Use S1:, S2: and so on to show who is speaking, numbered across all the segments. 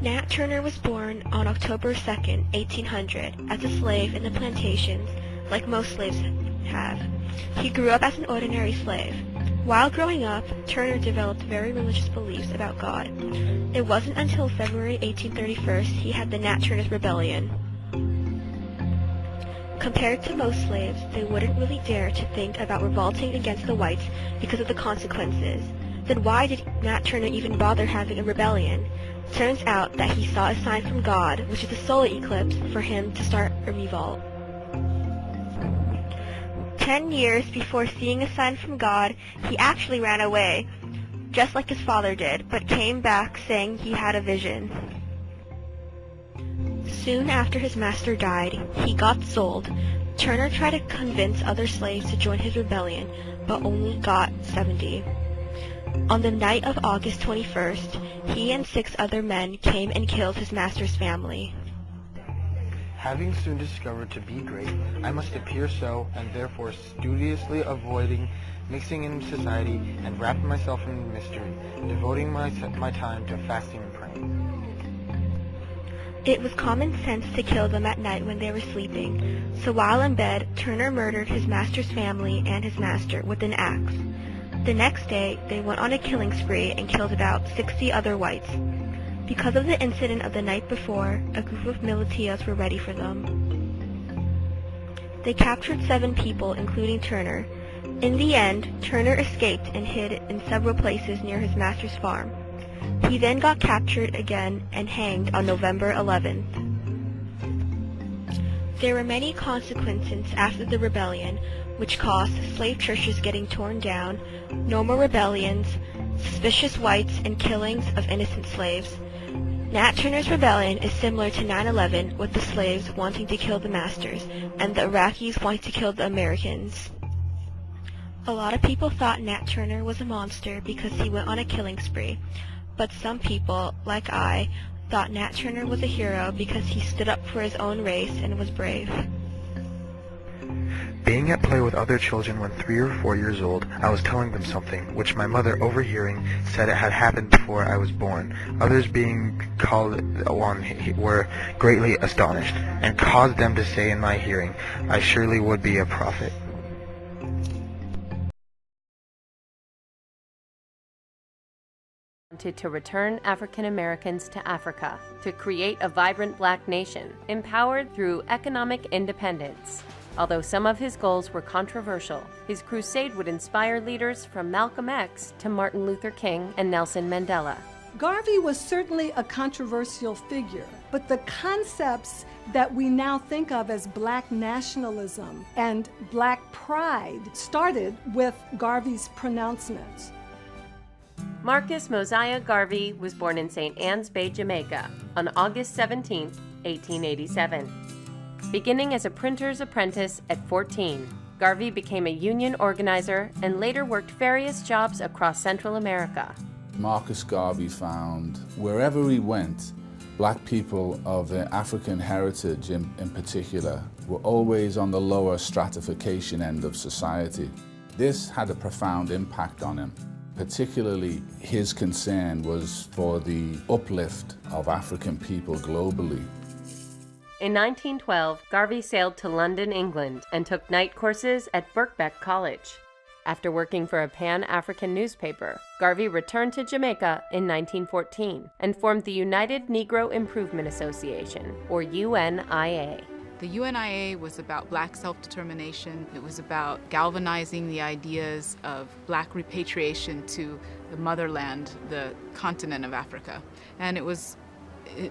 S1: Nat Turner was born on October 2nd, 1800, as a slave in the plantations, like most slaves have. He grew up as an ordinary slave. While growing up, Turner developed very religious beliefs about God. It wasn't until February 1831 he had the Nat Turner's Rebellion. Compared to most slaves, they wouldn't really dare to think about revolting against the whites because of the consequences. Then why did Nat Turner even bother having a rebellion? Turns out that he saw a sign from God, which is a solar eclipse, for him to start a revolt. 10 years before seeing a sign from God, he actually ran away, just like his father did, but came back saying he had a vision. Soon after his master died, he got sold. Turner tried to convince other slaves to join his rebellion, but only got 70. On the night of August 21st, he and 6 other men came and killed his master's family.
S2: Having soon discovered to be great, I must appear so, and therefore studiously avoiding mixing in society and wrapping myself in mystery, devoting my time to fasting and praying.
S1: It was common sense to kill them at night when they were sleeping, so while in bed, Turner murdered his master's family and his master with an axe. The next day, they went on a killing spree and killed about 60 other whites. Because of the incident of the night before, a group of militias were ready for them. They captured 7 people, including Turner. In the end, Turner escaped and hid in several places near his master's farm. He then got captured again and hanged on November 11th. There were many consequences after the rebellion, which caused slave churches getting torn down, no more rebellions, suspicious whites, and killings of innocent slaves. Nat Turner's rebellion is similar to 9/11, with the slaves wanting to kill the masters, and the Iraqis wanting to kill the Americans. A lot of people thought Nat Turner was a monster because he went on a killing spree, but some people, like I, thought Nat Turner was a hero because he stood up for his own race and was brave.
S2: Being at play with other children when 3 or 4 years old, I was telling them something, which my mother, overhearing, said it had happened before I was born. Others, being called on, were greatly astonished, and caused them to say in my hearing, I surely would be a prophet.
S3: To return African Americans to Africa, to create a vibrant black nation, empowered through economic independence. Although some of his goals were controversial, his crusade would inspire leaders from Malcolm X to Martin Luther King and Nelson Mandela.
S4: Garvey was certainly a controversial figure, but the concepts that we now think of as black nationalism and black pride started with Garvey's pronouncements.
S3: Marcus Mosiah Garvey was born in St. Ann's Bay, Jamaica, on August 17, 1887. Beginning as a printer's apprentice at 14, Garvey became a union organizer and later worked various jobs across Central America.
S5: Marcus Garvey found wherever he went, black people of the African heritage in particular were always on the lower stratification end of society. This had a profound impact on him. Particularly, his concern was for the uplift of African people globally.
S3: In 1912, Garvey sailed to London, England, and took night courses at Birkbeck College. After working for a Pan-African newspaper, Garvey returned to Jamaica in 1914 and formed the United Negro Improvement Association, or UNIA.
S6: The UNIA was about black self-determination. It was about galvanizing the ideas of black repatriation to the motherland, the continent of Africa. And it was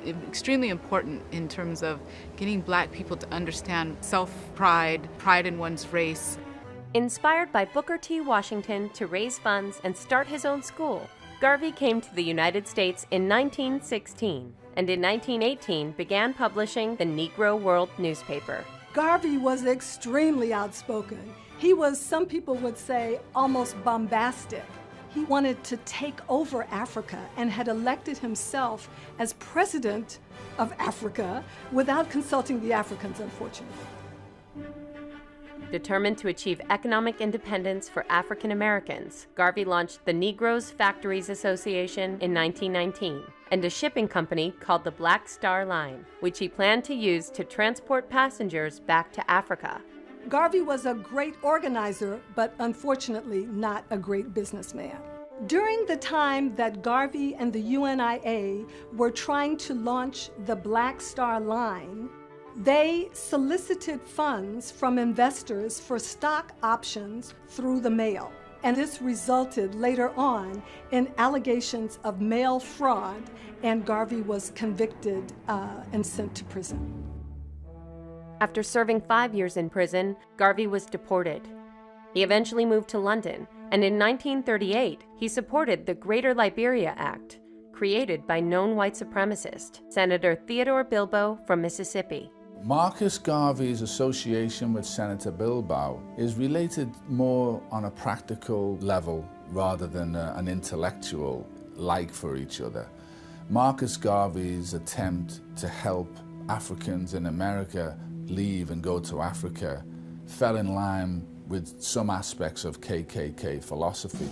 S6: extremely important in terms of getting black people to understand self-pride, pride in one's race.
S3: Inspired by Booker T. Washington to raise funds and start his own school, Garvey came to the United States in 1916 and in 1918 began publishing the Negro World newspaper.
S4: Garvey was extremely outspoken. He was, some people would say, almost bombastic. He wanted to take over Africa and had elected himself as president of Africa without consulting the Africans, unfortunately.
S3: Determined to achieve economic independence for African Americans, Garvey launched the Negroes Factories Association in 1919 and a shipping company called the Black Star Line, which he planned to use to transport passengers back to Africa.
S4: Garvey was a great organizer, but unfortunately not a great businessman. During the time that Garvey and the UNIA were trying to launch the Black Star Line, they solicited funds from investors for stock options through the mail. And this resulted later on in allegations of mail fraud, and Garvey was convicted and sent to prison.
S3: After serving 5 years in prison, Garvey was deported. He eventually moved to London, and in 1938, he supported the Greater Liberia Act, created by known white supremacist Senator Theodore Bilbo from Mississippi.
S5: Marcus Garvey's association with Senator Bilbo is related more on a practical level rather than an intellectual like for each other. Marcus Garvey's attempt to help Africans in America leave and go to Africa fell in line with some aspects of KKK philosophy.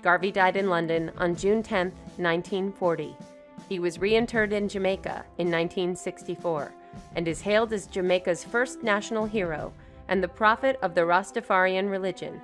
S3: Garvey died in London on June 10, 1940. He was reinterred in Jamaica in 1964 and is hailed as Jamaica's first national hero and the prophet of the Rastafarian religion.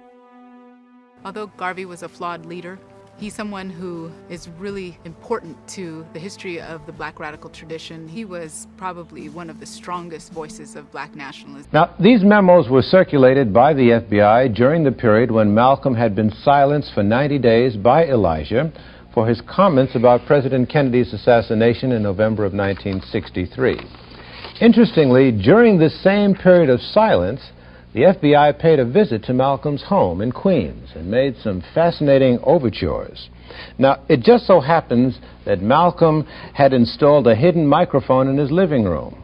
S6: Although Garvey was a flawed leader, he's someone who is really important to the history of the Black radical tradition. He was probably one of the strongest voices of Black nationalism.
S7: Now, these memos were circulated by the FBI during the period when Malcolm had been silenced for 90 days by Elijah for his comments about President Kennedy's assassination in November of 1963. Interestingly, during this same period of silence, the FBI paid a visit to Malcolm's home in Queens and made some fascinating overtures. Now, it just so happens that Malcolm had installed a hidden microphone in his living room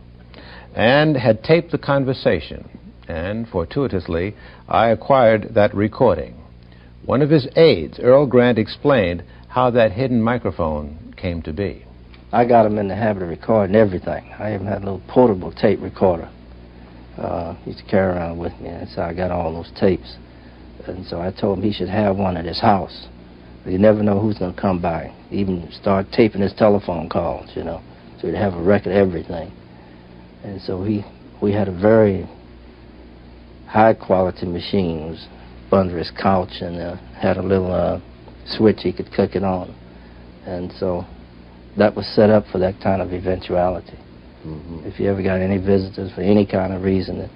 S7: and had taped the conversation, and fortuitously, I acquired that recording. One of his aides, Earl Grant, explained how that hidden microphone came to be.
S8: I got him in the habit of recording everything. I even had a little portable tape recorder. Used to carry around with me, and that's how I got all those tapes. And so I told him he should have one at his house. You never know who's going to come by. Even start taping his telephone calls, you know, so he'd have a record of everything. And so we had a very high-quality machine. It was under his couch, and had a little switch he could click it on. And so that was set up for that kind of eventuality. If you ever got any visitors for any kind of reason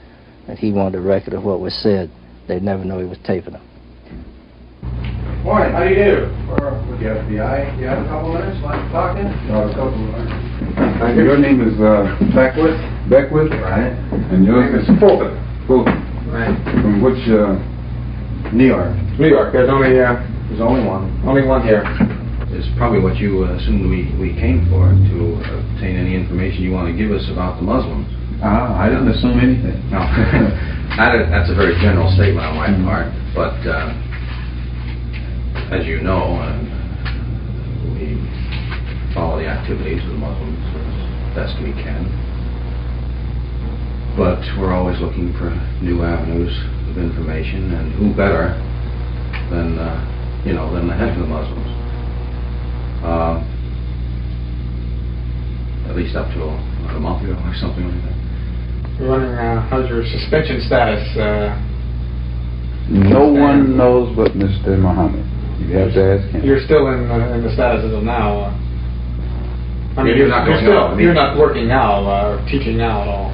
S8: that he wanted a record of what was said, they'd never know he was taping them.
S9: Morning, how do you do? We're with the FBI. You have a couple minutes like talking?
S10: No, a couple minutes. Your name is
S9: Beckwith.
S10: Beckwith?
S9: Right.
S10: And yours
S9: is Fulton.
S10: Fulton.
S9: Right.
S10: From which
S9: New York.
S10: New York.
S9: There's only one. Only one here.
S11: Is probably what you assumed we came for, to obtain any information you want to give us about the Muslims.
S10: I didn't assume anything.
S11: No, that's a very general statement on my part, but as you know, we follow the activities of the Muslims as best we can. But we're always looking for new avenues of information, and who better than the head of the Muslims. At least up to a month ago or something like that.
S9: We're wondering, how's your suspension status?
S10: No one knows but Mr. Muhammad. You have to ask him.
S9: You're still in the status as of now. I mean,
S11: you're not
S9: working now or teaching now at all.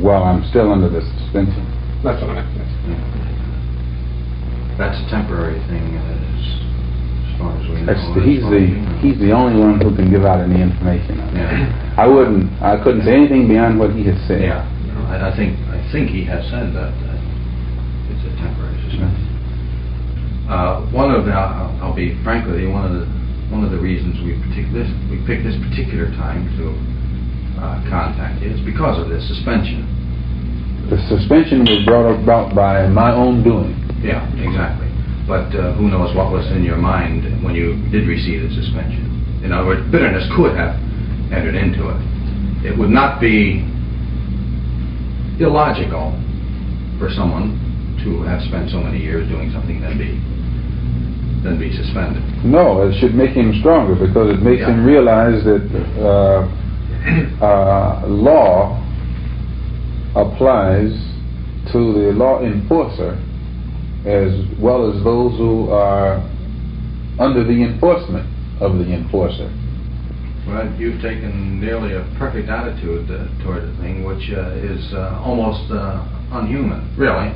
S10: Well, I'm still under the suspension.
S9: That's what I meant.
S11: That's a temporary thing. As far as we know,
S10: he's the only one who can give out any information on that.
S11: Yeah.
S10: I couldn't say anything beyond what he has said.
S11: Yeah, I think he has said that it's a temporary suspension. I'll be frank with you. One of the reasons we picked this particular time to contact you is because of this suspension.
S10: The suspension was brought about by my own doing.
S11: Yeah, exactly. But who knows what was in your mind when you did receive the suspension. In other words, bitterness could have entered into it. It would not be illogical for someone to have spent so many years doing something and then be than be suspended.
S10: No, it should make him stronger because it makes him realize that law applies to the law enforcer as well as those who are under the enforcement of the enforcer.
S11: Well, you've taken nearly a perfect attitude toward the thing, which is almost unhuman, really.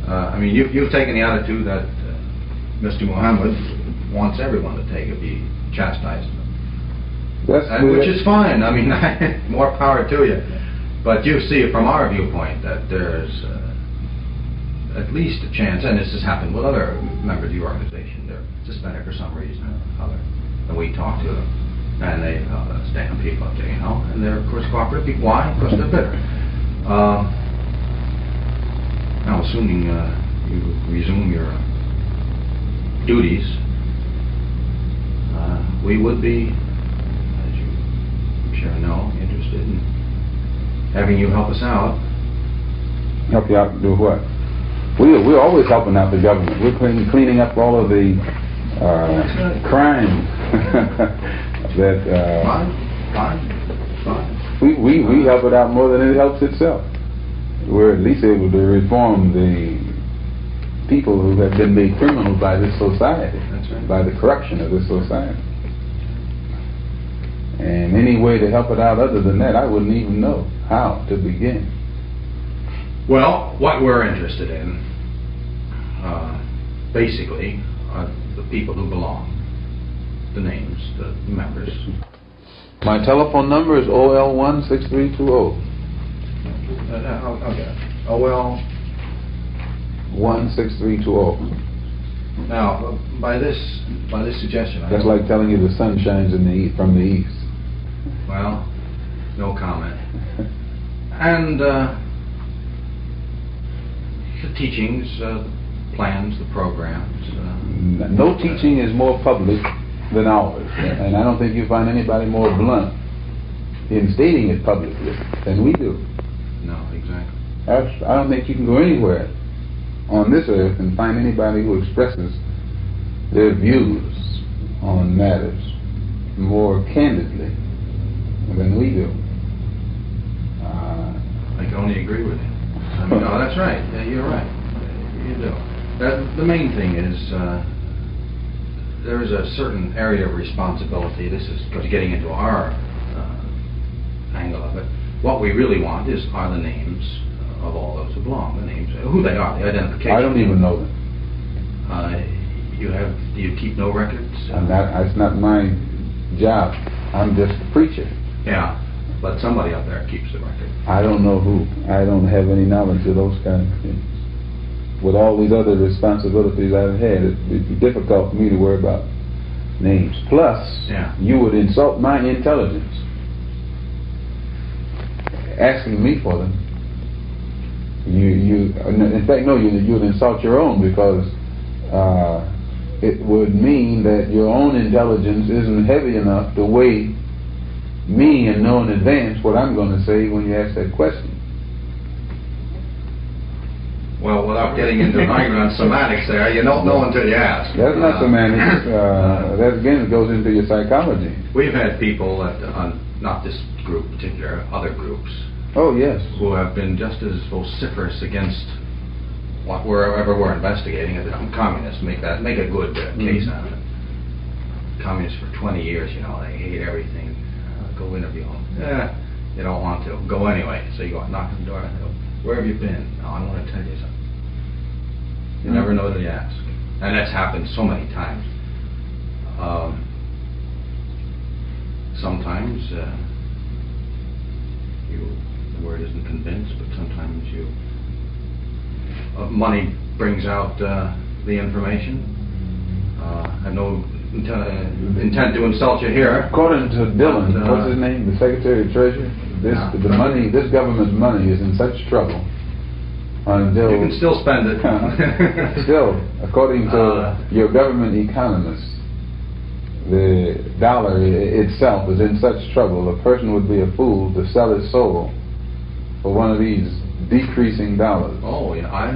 S11: I mean, you've taken the attitude that Mr. Muhammad wants everyone to take if he chastises them. Which is fine. I mean, more power to you. But you see from our viewpoint that there's at least a chance, and this has happened with other members of the organization, they're suspended for some reason or other, and we talk to them, and they stand people up there, you know, and they're of course cooperative. Why? Because they're bitter. Now, assuming you resume your duties, we would be, as you I'm sure know, interested in having you help us out.
S10: Help you out to do what? We're always helping out the government. We're cleaning up all of the crime that
S11: fine.
S10: We help it out more than it helps itself. We're at least able to reform the people who have been made criminals by this society, by the corruption of this society. And any way to help it out other than that, I wouldn't even know how to begin.
S11: Well, what we're interested in, basically, are the people who belong, the names, the members.
S10: My telephone number is OL16320.
S11: I'll get it. OL
S10: 16320.
S11: Now, by this suggestion,
S10: that's like telling you the sun shines from the east.
S11: Well, no comment. And the teachings, the plans, the programs.
S10: No teaching is more public than ours, and I don't think you find anybody more blunt in stating it publicly than we do.
S11: No, exactly.
S10: I don't think you can go anywhere on this earth and find anybody who expresses their views on matters more candidly than we do.
S11: I can only agree with you. I mean, no, that's right. Yeah, you're right. You do. The main thing is there is a certain area of responsibility. This is because getting into our angle of it. What we really want are the names of all those who belong. The names, who they are, the identification.
S10: I don't even know them.
S11: Do you keep no records?
S10: That's not my job. I'm just a preacher.
S11: Yeah, but somebody up there keeps the record.
S10: I don't know who. I don't have any knowledge of those kinds of things. With all these other responsibilities I've had, it'd be difficult for me to worry about names. Plus, you would insult my intelligence asking me for them. In fact, no, you would insult your own, because it would mean that your own intelligence isn't heavy enough to weigh me and know in advance what I'm going to say when you ask that question.
S11: Well, without getting into argument on semantics there, you don't know until you ask.
S10: That's not semantics. That again goes into your psychology.
S11: We've had people not this group in particular, other groups.
S10: Oh yes.
S11: Who have been just as vociferous against what we're investigating as communists. Make a good case out of it. Communists for 20 years, you know, they hate everything. Go interview them. You don't want to. Go anyway. So you go knock on the door. And go, where have you been? No, I want to tell you something. You never know till you ask. And that's happened so many times. Sometimes the word isn't convinced, but sometimes money brings out the information. I have no intent to insult you here.
S10: According to Dillon, what's his name, the Secretary of Treasury, this government's money is in such trouble until
S11: you can still spend it.
S10: Still, according to your government economists, the dollar itself is in such trouble. A person would be a fool to sell his soul for one of these decreasing dollars.
S11: Oh yeah,